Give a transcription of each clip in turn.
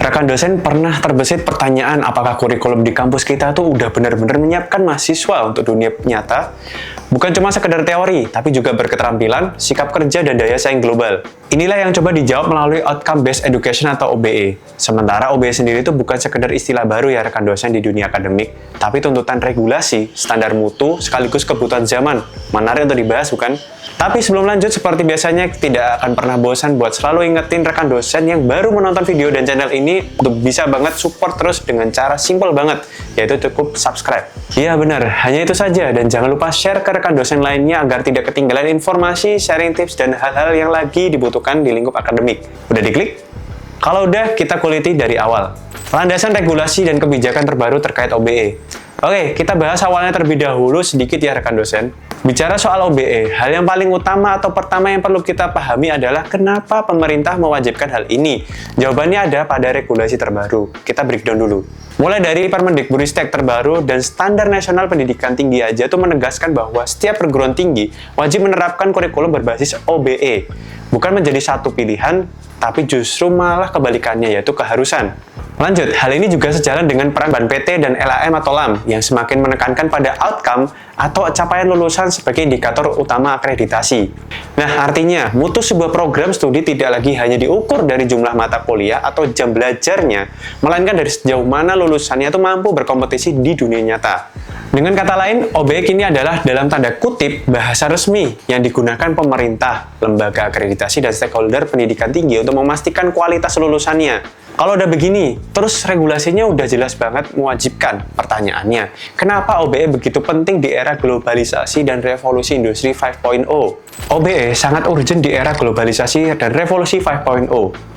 Rekan dosen pernah terbesit pertanyaan apakah kurikulum di kampus kita tuh udah benar-benar menyiapkan mahasiswa untuk dunia nyata? Bukan cuma sekedar teori, tapi juga berketerampilan, sikap kerja, dan daya saing global. Inilah yang coba dijawab melalui Outcome Based Education atau OBE. Sementara OBE sendiri itu bukan sekedar istilah baru ya rekan dosen di dunia akademik, tapi tuntutan regulasi, standar mutu, sekaligus kebutuhan zaman. Menarik untuk dibahas, bukan? Tapi sebelum lanjut, seperti biasanya, tidak akan pernah bosan buat selalu ingetin rekan dosen yang baru menonton video dan channel ini untuk bisa banget support terus dengan cara simple banget, yaitu cukup subscribe. Iya benar, hanya itu saja, dan jangan lupa share ke rekan dosen lainnya agar tidak ketinggalan informasi, sharing tips, dan hal-hal yang lagi dibutuhkan di lingkup akademik. Udah diklik? Kalau udah, kita kuliti dari awal. Landasan regulasi dan kebijakan terbaru terkait OBE. Oke, kita bahas awalnya terlebih dahulu sedikit ya rekan dosen. Bicara soal OBE, hal yang paling utama atau pertama yang perlu kita pahami adalah kenapa pemerintah mewajibkan hal ini. Jawabannya ada pada regulasi terbaru. Kita breakdown dulu. Mulai dari Permendikbudristek terbaru dan Standar Nasional Pendidikan Tinggi aja tuh menegaskan bahwa setiap perguruan tinggi wajib menerapkan kurikulum berbasis OBE. Bukan menjadi satu pilihan, tapi justru malah kebalikannya, yaitu keharusan. Lanjut, hal ini juga sejalan dengan peran BAN-PT dan LAM atau LAM yang semakin menekankan pada outcome atau capaian lulusan sebagai indikator utama akreditasi. Nah, artinya, mutu sebuah program studi tidak lagi hanya diukur dari jumlah mata kuliah atau jam belajarnya, melainkan dari sejauh mana lulusannya itu mampu berkompetisi di dunia nyata. Dengan kata lain, OBE kini adalah dalam tanda kutip bahasa resmi yang digunakan pemerintah, lembaga akreditasi, dan stakeholder pendidikan tinggi untuk memastikan kualitas lulusannya. Kalau udah begini, terus regulasinya udah jelas banget mewajibkan. Pertanyaannya, kenapa OBE begitu penting di era globalisasi dan revolusi industri 5.0? OBE sangat urgent di era globalisasi dan revolusi 5.0.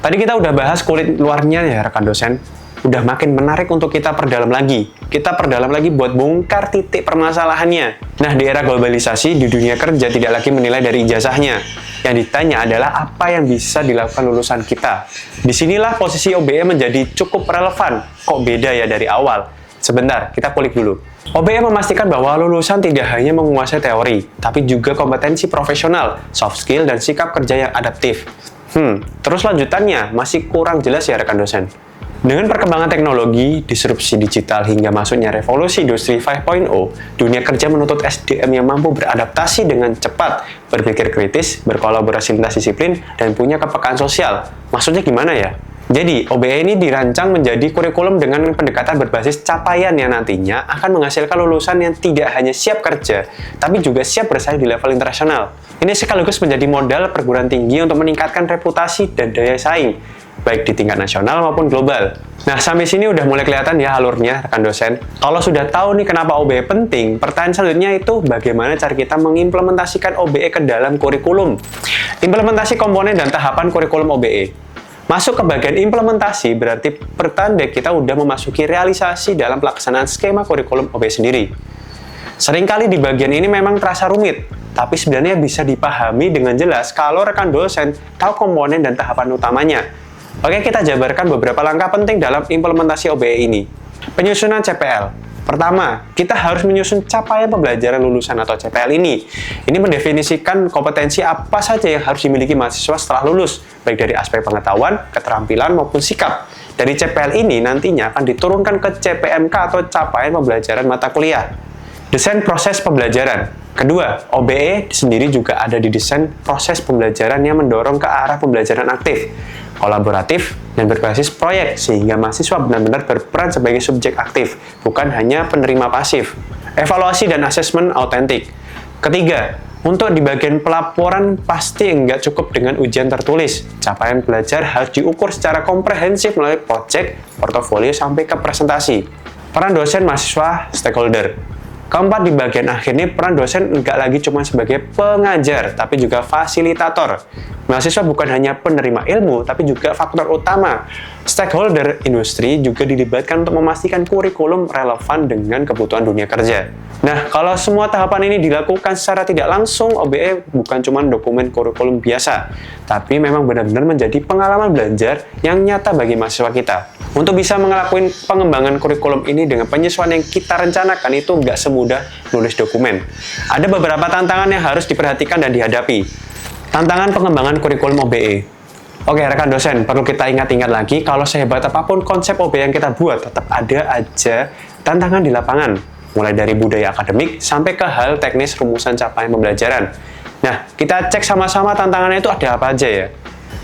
Tadi kita udah bahas kulit luarnya ya rekan dosen. Udah makin menarik untuk kita perdalam lagi. Kita perdalam lagi buat bongkar titik permasalahannya. Nah, di era globalisasi, di dunia kerja tidak lagi menilai dari ijazahnya. Yang ditanya adalah apa yang bisa dilakukan lulusan kita. Disinilah posisi OBE menjadi cukup relevan. Kok beda ya dari awal? Sebentar, kita kulik dulu. OBE memastikan bahwa lulusan tidak hanya menguasai teori, tapi juga kompetensi profesional, soft skill, dan sikap kerja yang adaptif. Terus lanjutannya masih kurang jelas ya rekan dosen. Dengan perkembangan teknologi, disrupsi digital, hingga masuknya revolusi industri 5.0, dunia kerja menuntut SDM yang mampu beradaptasi dengan cepat, berpikir kritis, berkolaborasi lintas disiplin, dan punya kepekaan sosial. Maksudnya gimana ya? Jadi, OBE ini dirancang menjadi kurikulum dengan pendekatan berbasis capaian yang nantinya akan menghasilkan lulusan yang tidak hanya siap kerja, tapi juga siap bersaing di level internasional. Ini sekaligus menjadi modal perguruan tinggi untuk meningkatkan reputasi dan daya saing, baik di tingkat nasional maupun global. Nah, sampai sini udah mulai kelihatan ya alurnya, rekan dosen. Kalau sudah tahu nih kenapa OBE penting, pertanyaan selanjutnya itu bagaimana cara kita mengimplementasikan OBE ke dalam kurikulum. Implementasi komponen dan tahapan kurikulum OBE. Masuk ke bagian implementasi berarti pertanda kita udah memasuki realisasi dalam pelaksanaan skema kurikulum OBE sendiri. Seringkali di bagian ini memang terasa rumit, tapi sebenarnya bisa dipahami dengan jelas kalau rekan dosen tahu komponen dan tahapan utamanya. Oke, kita jabarkan beberapa langkah penting dalam implementasi OBE ini. Penyusunan CPL. Pertama, kita harus menyusun capaian pembelajaran lulusan atau CPL ini. Ini mendefinisikan kompetensi apa saja yang harus dimiliki mahasiswa setelah lulus, baik dari aspek pengetahuan, keterampilan, maupun sikap. Dari CPL ini nantinya akan diturunkan ke CPMK atau capaian pembelajaran mata kuliah. Desain proses pembelajaran. Kedua, OBE sendiri juga ada di desain proses pembelajaran yang mendorong ke arah pembelajaran aktif, kolaboratif, dan berbasis proyek, sehingga mahasiswa benar-benar berperan sebagai subjek aktif, bukan hanya penerima pasif. Evaluasi dan asesmen autentik. Ketiga, untuk di bagian pelaporan pasti nggak cukup dengan ujian tertulis. Capaian belajar harus diukur secara komprehensif melalui proyek, portofolio, sampai ke presentasi. Peran dosen, mahasiswa, stakeholder. Keempat, di bagian akhir ini peran dosen nggak lagi cuma sebagai pengajar, tapi juga fasilitator. Mahasiswa bukan hanya penerima ilmu, tapi juga faktor utama. Stakeholder industri juga dilibatkan untuk memastikan kurikulum relevan dengan kebutuhan dunia kerja. Nah, kalau semua tahapan ini dilakukan secara tidak langsung, OBE bukan cuma dokumen kurikulum biasa, tapi memang benar-benar menjadi pengalaman belajar yang nyata bagi mahasiswa kita. Untuk bisa ngelakuin pengembangan kurikulum ini dengan penyesuaian yang kita rencanakan itu nggak semudah nulis dokumen. Ada beberapa tantangan yang harus diperhatikan dan dihadapi. Tantangan pengembangan kurikulum OBE. Oke, rekan dosen, perlu kita ingat-ingat lagi kalau sehebat apapun konsep OB yang kita buat, tetap ada aja tantangan di lapangan. Mulai dari budaya akademik sampai ke hal teknis rumusan capaian pembelajaran. Nah, kita cek sama-sama tantangannya itu ada apa aja ya.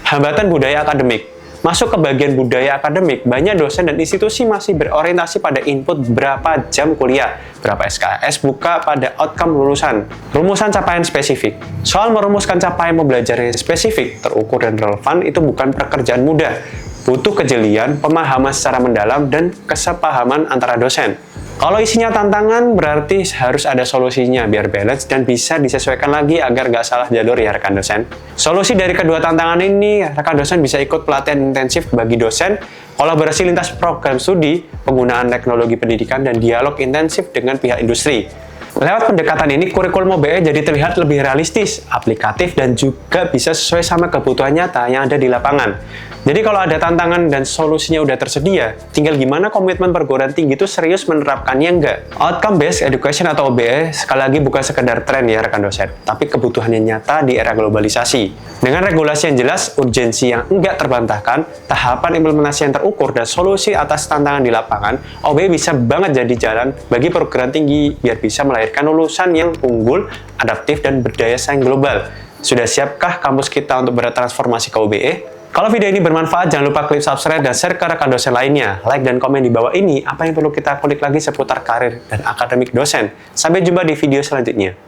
Hambatan budaya akademik. Masuk ke bagian budaya akademik, banyak dosen dan institusi masih berorientasi pada input berapa jam kuliah, berapa SKS buka pada outcome lulusan, rumusan capaian spesifik. Soal merumuskan capaian pembelajaran yang spesifik, terukur dan relevan itu bukan pekerjaan mudah. Butuh kejelian, pemahaman secara mendalam, dan kesepahaman antara dosen. Kalau isinya tantangan, berarti harus ada solusinya biar balance dan bisa disesuaikan lagi agar nggak salah jalur ya rekan dosen. Solusi dari kedua tantangan ini, rekan dosen bisa ikut pelatihan intensif bagi dosen, kolaborasi lintas program studi, penggunaan teknologi pendidikan, dan dialog intensif dengan pihak industri. Lewat pendekatan ini, kurikulum OBE jadi terlihat lebih realistis, aplikatif, dan juga bisa sesuai sama kebutuhan nyata yang ada di lapangan. Jadi kalau ada tantangan dan solusinya udah tersedia, tinggal gimana komitmen perguruan tinggi itu serius menerapkannya enggak. Outcome based education atau OBE sekali lagi bukan sekedar tren ya rekan dosen, tapi kebutuhannya nyata di era globalisasi. Dengan regulasi yang jelas, urgensi yang enggak terbantahkan, tahapan implementasi yang terukur, dan solusi atas tantangan di lapangan, OBE bisa banget jadi jalan bagi perguruan tinggi biar bisa melahirkan lulusan yang unggul, adaptif, dan berdaya saing global. Sudah siapkah kampus kita untuk bertransformasi ke OBE? Kalau video ini bermanfaat, jangan lupa klik subscribe dan share ke rekan dosen lainnya. Like dan komen di bawah ini apa yang perlu kita kulik lagi seputar karir dan akademik dosen. Sampai jumpa di video selanjutnya.